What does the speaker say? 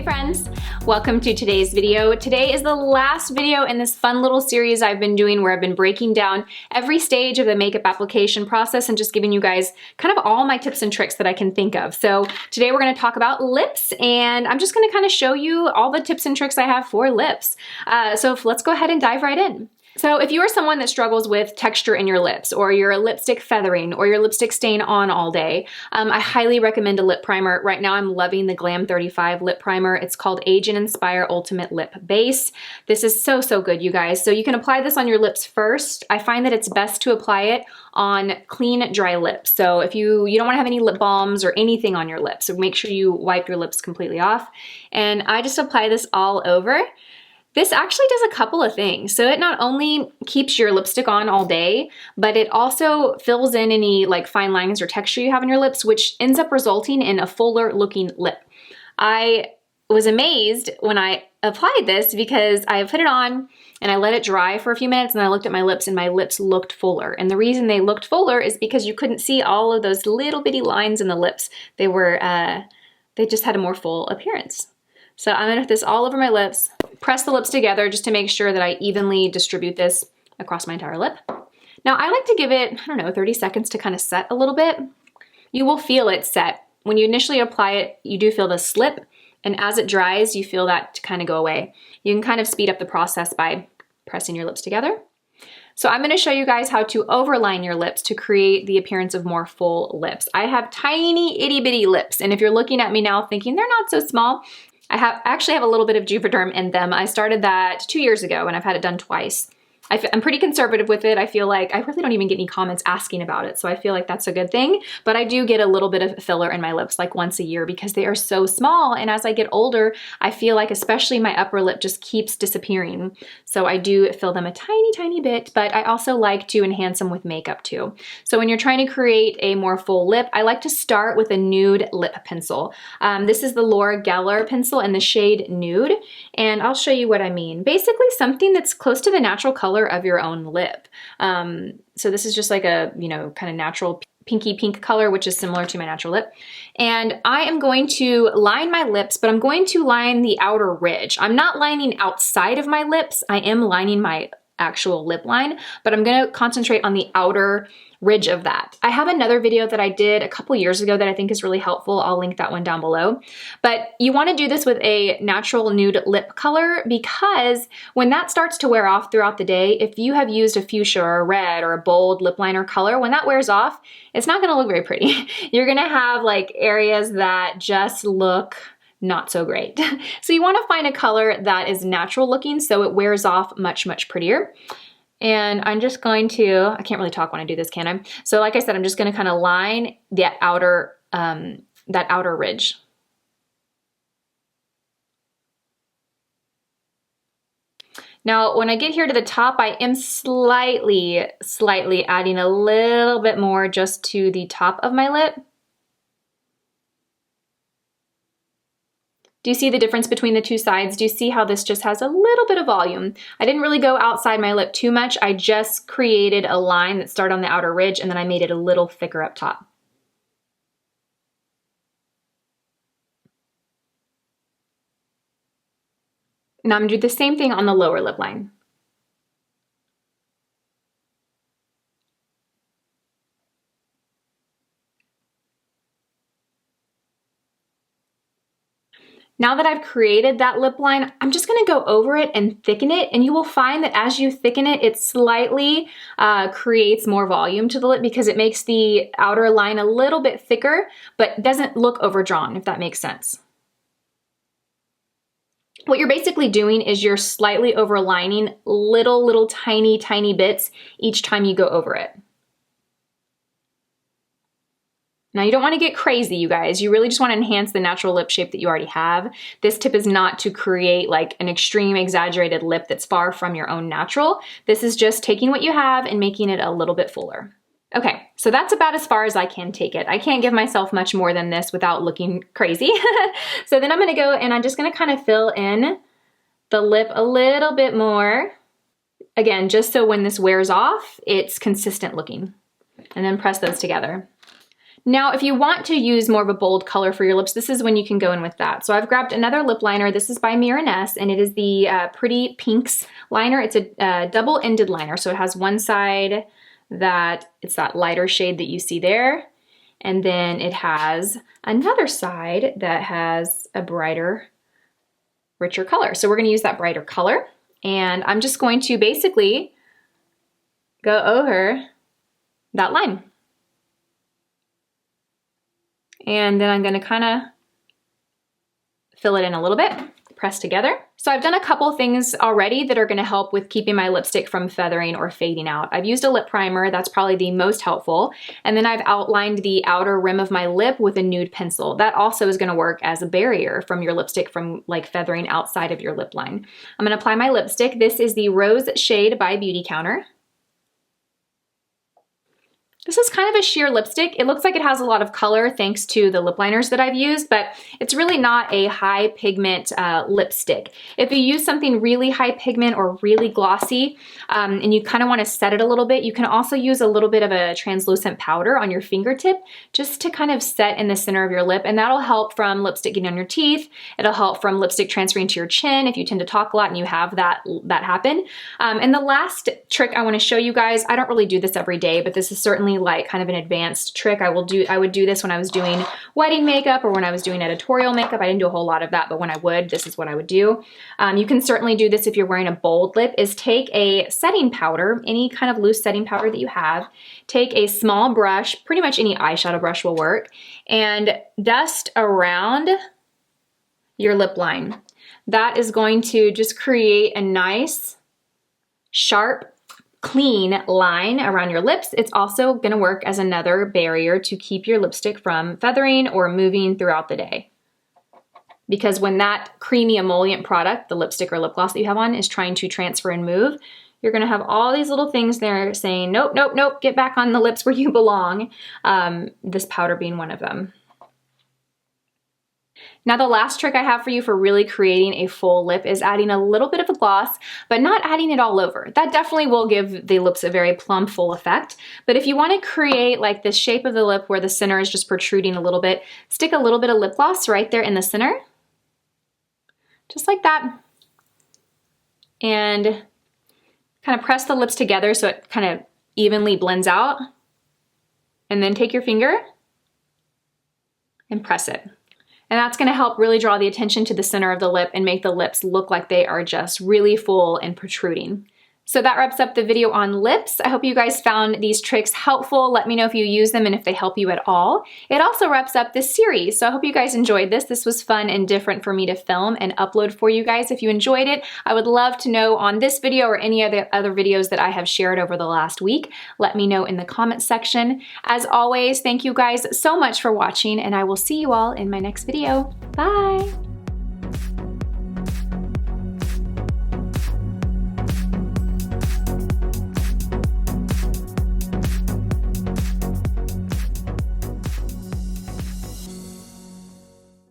friends, welcome to today's video. Today is the last video in this fun little series I've been doing where I've been breaking down every stage of the makeup application process and just giving you guys kind of all my tips and tricks that I can think of. So today we're going to talk about lips, and I'm just going to kind of show you all the tips and tricks I have for lips. So let's go ahead and dive right in. So if you are someone that struggles with texture in your lips, or your lipstick feathering, or your lipstick staying on all day, I highly recommend a lip primer. Right now I'm loving the Glam 35 lip primer. It's called Age and Inspire Ultimate Lip Base. This is so good, you guys. So you can apply this on your lips first. I find that it's best to apply it on clean, dry lips. So if you don't want to have any lip balms or anything on your lips, so make sure you wipe your lips completely off. And I just apply this all over. This actually does a couple of things. So it not only keeps your lipstick on all day, but it also fills in any like fine lines or texture you have in your lips, which ends up resulting in a fuller looking lip. I was amazed when I applied this because I put it on and I let it dry for a few minutes, and I looked at my lips and my lips looked fuller. And the reason they looked fuller is because you couldn't see all of those little bitty lines in the lips. They were, they just had a more full appearance. So I'm gonna put this all over my lips, press the lips together just to make sure that I evenly distribute this across my entire lip. Now I like to give it, I don't know, 30 seconds to kind of set a little bit. You will feel it set. When you initially apply it, you do feel the slip, and as it dries, you feel that kind of go away. You can kind of speed up the process by pressing your lips together. So I'm gonna show you guys how to overline your lips to create the appearance of more full lips. I have tiny itty bitty lips, and if you're looking at me now thinking they're not so small, I actually have a little bit of Juvederm in them. I started that 2 years ago and I've had it done twice. I'm pretty conservative with it. I feel like I really don't even get any comments asking about it, so I feel like that's a good thing. But I do get a little bit of filler in my lips like once a year because they are so small, and as I get older, I feel like especially my upper lip just keeps disappearing. So I do fill them a tiny bit, but I also like to enhance them with makeup too. So when you're trying to create a more full lip, I like to start with a nude lip pencil. This is the Gellar pencil in the shade Nude, and I'll show you what I mean. Basically something that's close to the natural color of your own lip. So this is just like a, kind of natural pinky pink color, which is similar to my natural lip. And I am going to line my lips, but I'm going to line the outer ridge. I'm not lining outside of my lips. I am lining my actual lip line, but I'm gonna concentrate on the outer ridge of that. I have another video that I did a couple years ago that I think is really helpful. I'll link that one down below. But you wanna do this with a natural nude lip color, because when that starts to wear off throughout the day, if you have used a fuchsia or a red or a bold lip liner color, when that wears off, it's not gonna look very pretty. You're gonna have like areas that just look not so great. So you want to find a color that is natural looking so it wears off much prettier. And I'm just going to, I can't really talk when I do this, can I? So like I said, I'm just going to kind of line that outer ridge. Now, when I get here to the top, I am slightly adding a little bit more just to the top of my lip. Do you see the difference between the two sides? Do you see how this just has a little bit of volume? I didn't really go outside my lip too much. I just created a line that started on the outer ridge, and then I made it a little thicker up top. Now I'm gonna do the same thing on the lower lip line. Now that I've created that lip line, I'm just gonna go over it and thicken it, and you will find that as you thicken it, it slightly creates more volume to the lip because it makes the outer line a little bit thicker, but doesn't look overdrawn, if that makes sense. What you're basically doing is you're slightly overlining little tiny bits each time you go over it. Now you don't want to get crazy, you guys. You really just want to enhance the natural lip shape that you already have. This tip is not to create like an extreme exaggerated lip that's far from your own natural. This is just taking what you have and making it a little bit fuller. Okay, so that's about as far as I can take it. I can't give myself much more than this without looking crazy. So then I'm gonna go and I'm just gonna kind of fill in the lip a little bit more. Again, just so when this wears off, it's consistent looking. And then press those together. Now, if you want to use more of a bold color for your lips, this is when you can go in with that. So I've grabbed another lip liner. This is by Mirenesse, and it is the Pretty Pinks liner. It's a double-ended liner. So it has one side that it's that lighter shade that you see there. And then it has another side that has a brighter, richer color. So we're gonna use that brighter color. And I'm just going to basically go over that line. And then I'm gonna kinda fill it in a little bit, press together. So I've done a couple things already that are gonna help with keeping my lipstick from feathering or fading out. I've used a lip primer, that's probably the most helpful. And then I've outlined the outer rim of my lip with a nude pencil. That also is gonna work as a barrier from your lipstick from like feathering outside of your lip line. I'm gonna apply my lipstick. This is the Rose Shade by Beauty Counter. This is kind of a sheer lipstick. It looks like it has a lot of color thanks to the lip liners that I've used, but it's really not a high pigment lipstick. If you use something really high pigment or really glossy and you kind of want to set it a little bit, you can also use a little bit of a translucent powder on your fingertip just to kind of set in the center of your lip, and that'll help from lipstick getting on your teeth. It'll help from lipstick transferring to your chin if you tend to talk a lot and you have that happen. And the last trick I want to show you guys, I don't really do this every day, but this is certainly like kind of an advanced trick. I would do this when I was doing wedding makeup or when I was doing editorial makeup. I didn't do a whole lot of that, but when I would, this is what I would do. You can certainly do this if you're wearing a bold lip, is take a setting powder, any kind of loose setting powder that you have, take a small brush, pretty much any eyeshadow brush will work, and dust around your lip line. That is going to just create a nice, sharp, clean line around your lips. It's also gonna work as another barrier to keep your lipstick from feathering or moving throughout the day. Because when that creamy emollient product, the lipstick or lip gloss that you have on, is trying to transfer and move, you're gonna have all these little things there saying, nope, nope, nope, get back on the lips where you belong. This powder being one of them. Now the last trick I have for you for really creating a full lip is adding a little bit of a gloss, but not adding it all over. That definitely will give the lips a very plump, full effect. But if you want to create like this shape of the lip where the center is just protruding a little bit, stick a little bit of lip gloss right there in the center, just like that. And kind of press the lips together so it kind of evenly blends out. And then take your finger and press it. And that's gonna help really draw the attention to the center of the lip and make the lips look like they are just really full and protruding. So that wraps up the video on lips. I hope you guys found these tricks helpful. Let me know if you use them and if they help you at all. It also wraps up this series, so I hope you guys enjoyed this. This was fun and different for me to film and upload for you guys. If you enjoyed it, I would love to know on this video or any other videos that I have shared over the last week. Let me know in the comments section. As always, thank you guys so much for watching, and I will see you all in my next video. Bye!